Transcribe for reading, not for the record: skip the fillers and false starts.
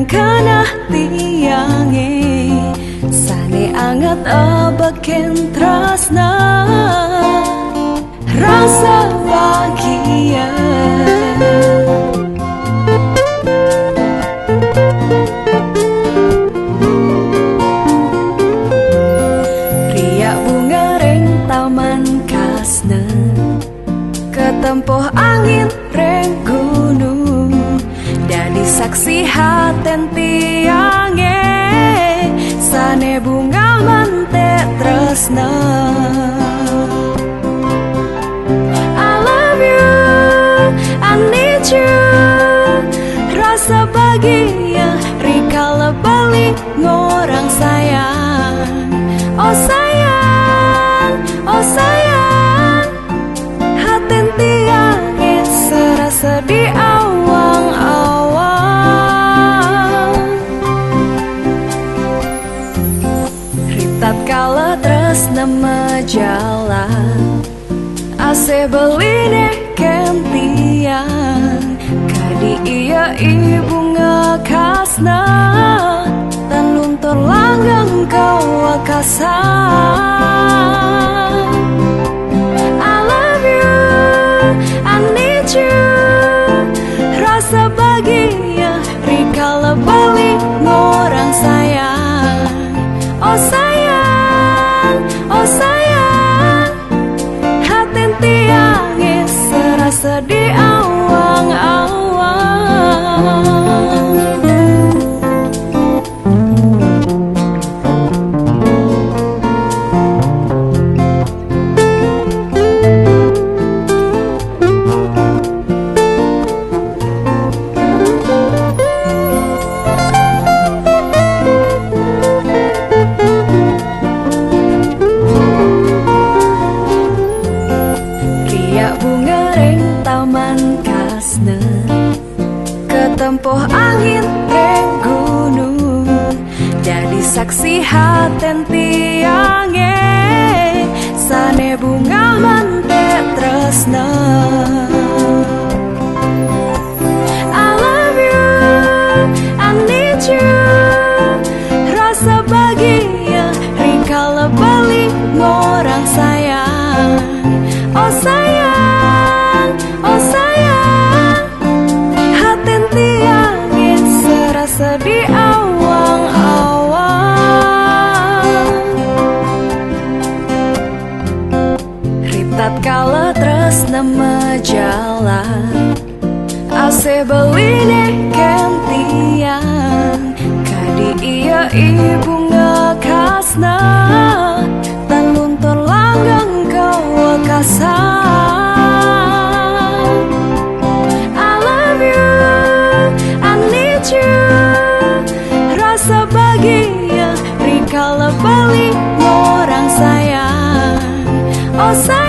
Kanah tiange sane anget abaken trasna rasa bahagia riak bunga reng taman kasna ketempoh angin reng gunung jadi saksi haten tiange sane bunga mante tresna I love you, I need you rasa bahagia rikala balik ngorang sayang oh sayang, oh sayang haten tiange serasa di tatkala tresna majalan ase beline kentian kadi iya ibu ngakasna dan luntur langgang kau akasan I love you, I need you rasa bahagia rikala balik ngorang sayang oh sayang, oh sayang haten tiange serasa di awang-awang bunga reng taman kasna ketempoh angin reng gunung jadi saksi haten tiange sane bunga mante tresna I love you, I need you rasa bahagia rikala balik ngorang sayang oh sayang, oh sayang haten tiange serasa di awang-awang tatkala tresna majalan ase beline kentian kadi iya ibu ngakasna dan luntur langgang kau akasan I love you, I need you rasa bahagia rikala balik ngorang sayang oh sayang